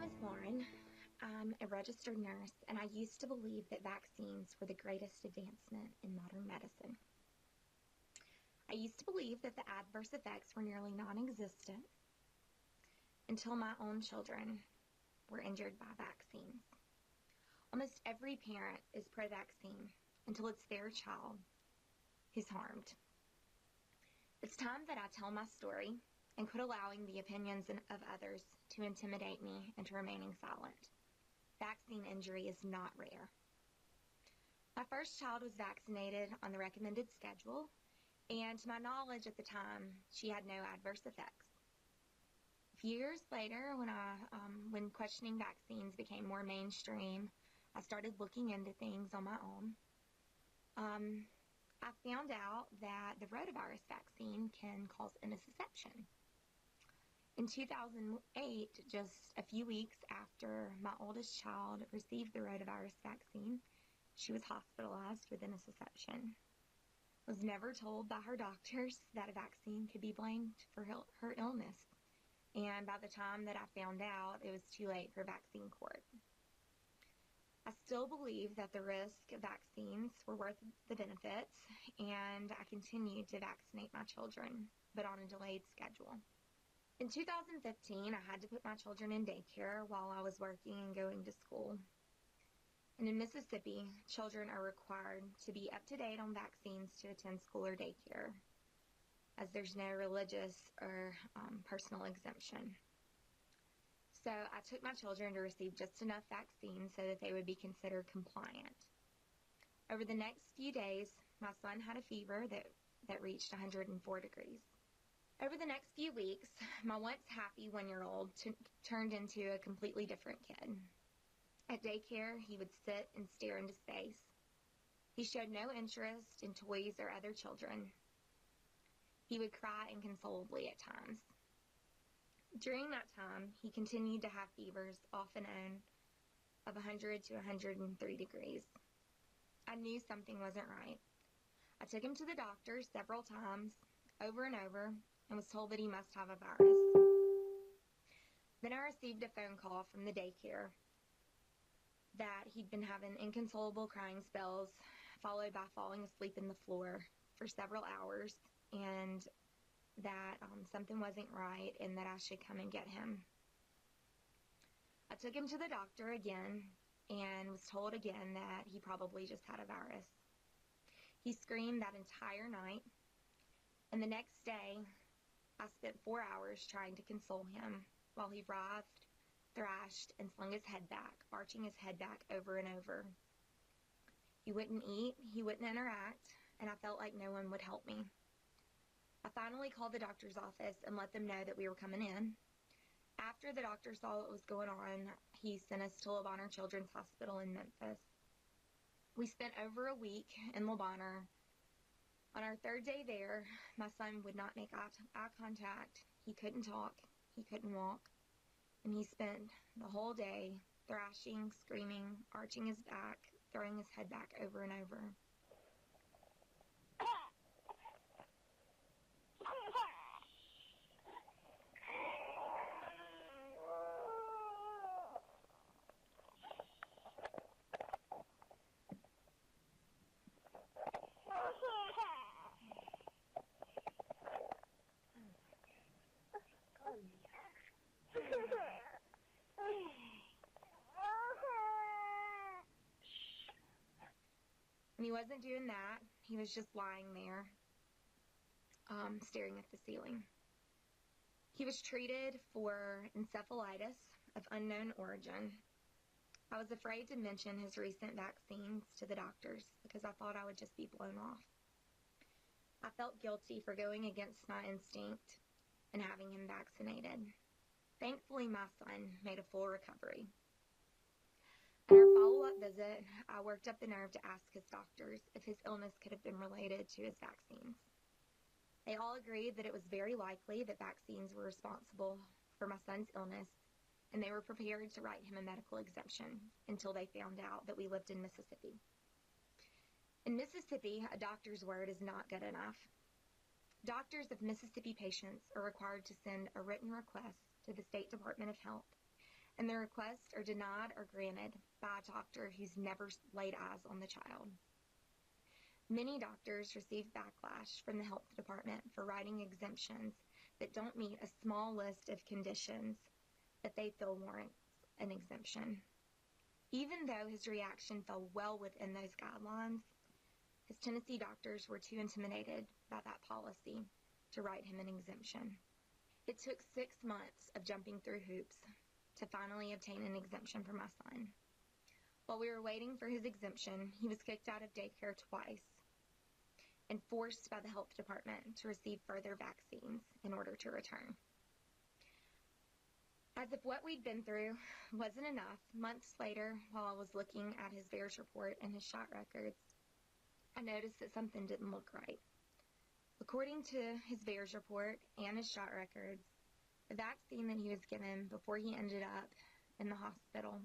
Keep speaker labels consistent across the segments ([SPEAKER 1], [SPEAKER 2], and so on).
[SPEAKER 1] is Lauren. I'm a registered nurse, and I used to believe that vaccines were the greatest advancement in modern medicine. I used to believe that the adverse effects were nearly non-existent until my own children were injured by vaccines. Almost every parent is pro-vaccine until it's their child who's harmed. It's time that I tell my story and quit allowing the opinions of others to intimidate me into remaining silent. Vaccine injury is not rare. My first child was vaccinated on the recommended schedule, and to my knowledge at the time, she had no adverse effects. Years later, when questioning vaccines became more mainstream, I started looking into things on my own. I found out that the rotavirus vaccine can cause intussusception. In 2008, just a few weeks after my oldest child received the rotavirus vaccine, she was hospitalized with intussusception. Was never told by her doctors that a vaccine could be blamed for her illness. And by the time that I found out, it was too late for vaccine court. I still believe that the risk of vaccines were worth the benefits, and I continued to vaccinate my children, but on a delayed schedule. In 2015, I had to put my children in daycare while I was working and going to school. And in Mississippi, children are required to be up to date on vaccines to attend school or daycare, as there's no religious or personal exemption. So I took my children to receive just enough vaccine so that they would be considered compliant. Over the next few days, my son had a fever that reached 104 degrees. Over the next few weeks, my once happy 1-year-old turned into a completely different kid. At daycare, he would sit and stare into space. He showed no interest in toys or other children. He would cry inconsolably at times. During that time, he continued to have fevers off and on of 100 to 103 degrees. I knew something wasn't right. I took him to the doctor several times, over and over, and was told that he must have a virus. Then I received a phone call from the daycare that he'd been having inconsolable crying spells, followed by falling asleep in the floor for several hours, and that something wasn't right and that I should come and get him. I took him to the doctor again and was told again that he probably just had a virus. He screamed that entire night, and the next day I spent 4 hours trying to console him while he writhed, thrashed, and slung his head back, arching his head back over and over. He wouldn't eat, he wouldn't interact, and I felt like no one would help me. I finally called the doctor's office and let them know that we were coming in. After the doctor saw what was going on, he sent us to LeBonner Children's Hospital in Memphis. We spent over a week in LeBonner. On our third day there, my son would not make eye contact. He couldn't talk. He couldn't walk. And he spent the whole day thrashing, screaming, arching his back, throwing his head back over and over. And he wasn't doing that. He was just lying there, staring at the ceiling. He was treated for encephalitis of unknown origin. I was afraid to mention his recent vaccines to the doctors because I thought I would just be blown off. I felt guilty for going against my instinct and having him vaccinated. Thankfully, my son made a full recovery. At our follow-up visit, I worked up the nerve to ask his doctors if his illness could have been related to his vaccines. They all agreed that it was very likely that vaccines were responsible for my son's illness, and they were prepared to write him a medical exemption until they found out that we lived in Mississippi. In Mississippi, a doctor's word is not good enough. Doctors of Mississippi patients are required to send a written request to the State Department of Health and their requests are denied or granted by a doctor who's never laid eyes on the child. Many doctors receive backlash from the health department for writing exemptions that don't meet a small list of conditions that they feel warrants an exemption. Even though his reaction fell well within those guidelines, his Tennessee doctors were too intimidated by that policy to write him an exemption. It took 6 months of jumping through hoops to finally obtain an exemption for my son. While we were waiting for his exemption, he was kicked out of daycare twice and forced by the health department to receive further vaccines in order to return. As if what we'd been through wasn't enough, months later, while I was looking at his VAERS report and his shot records, I noticed that something didn't look right. According to his VAERS report and his shot records, the vaccine that he was given before he ended up in the hospital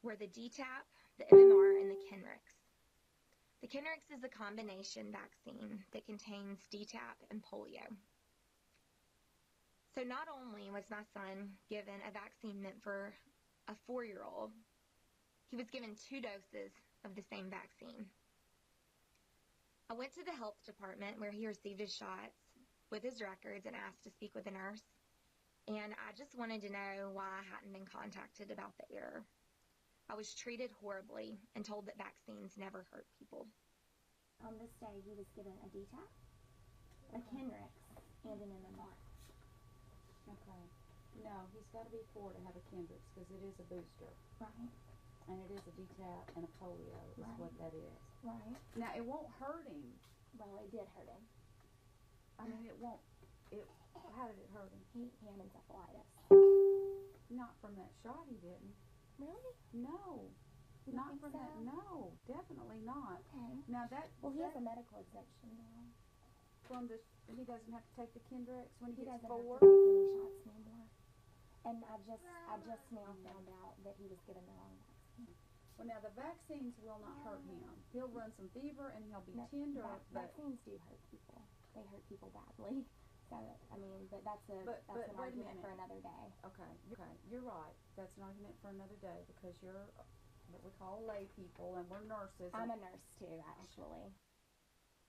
[SPEAKER 1] were the DTaP, the MMR, and the Kenrix. The Kenrix is a combination vaccine that contains DTaP and polio. So not only was my son given a vaccine meant for a 4-year-old, he was given 2 doses of the same vaccine. I went to the health department where he received his shots with his records and asked to speak with a nurse, and I just wanted to know why I hadn't been contacted about the error. I was treated horribly and told that vaccines never hurt people.
[SPEAKER 2] On this day, he was given a DTaP, a Kenrix, and an MMR.
[SPEAKER 3] Okay. No, he's got to be 4 to have a Kendricks because it is a booster.
[SPEAKER 2] Right.
[SPEAKER 3] And it is a DTaP and a polio is
[SPEAKER 2] Right.
[SPEAKER 3] what that is.
[SPEAKER 2] Right.
[SPEAKER 3] Now, it won't hurt him.
[SPEAKER 2] Well, it did hurt him.
[SPEAKER 3] I mean, it won't. How did it hurt him?
[SPEAKER 2] He had encephalitis.
[SPEAKER 3] Not from that shot, he didn't.
[SPEAKER 2] Really?
[SPEAKER 3] No.
[SPEAKER 2] You don't
[SPEAKER 3] Not
[SPEAKER 2] think
[SPEAKER 3] from
[SPEAKER 2] so?
[SPEAKER 3] that. No, definitely not.
[SPEAKER 2] Okay.
[SPEAKER 3] Now that.
[SPEAKER 2] Well, he has
[SPEAKER 3] that
[SPEAKER 2] a medical exemption now.
[SPEAKER 3] from the. He doesn't have to take the Kendricks when he gets
[SPEAKER 2] doesn't
[SPEAKER 3] 4.
[SPEAKER 2] have to take any shots anymore. And I just now found out that he was given the wrong vaccine.
[SPEAKER 3] Well, now the vaccines will not hurt him. He'll run some fever and he'll be
[SPEAKER 2] No,
[SPEAKER 3] tender, but
[SPEAKER 2] vaccines do hurt people. They hurt people badly. So, I mean, but that's an
[SPEAKER 3] But wait a
[SPEAKER 2] argument
[SPEAKER 3] minute.
[SPEAKER 2] for another day.
[SPEAKER 3] okay, you're right. That's an argument for another day because you're what we call lay people and we're nurses.
[SPEAKER 2] I'm a nurse too, actually.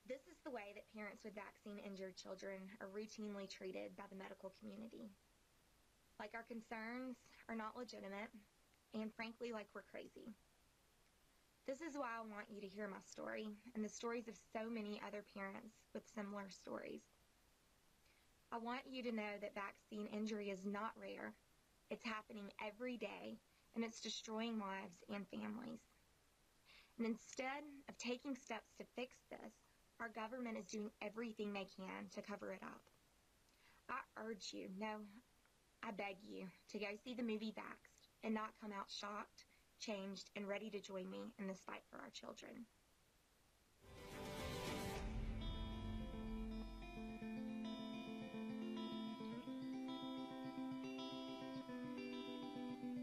[SPEAKER 1] This is the way that parents with vaccine-injured children are routinely treated by the medical community. Like our concerns are not legitimate, and frankly, like we're crazy. This is why I want you to hear my story and the stories of so many other parents with similar stories. I want you to know that vaccine injury is not rare. It's happening every day, and it's destroying lives and families. And instead of taking steps to fix this, our government is doing everything they can to cover it up. I urge you, no, I beg you, to go see the movie Vaxxed and not come out shocked, changed, and ready to join me in this fight for our children.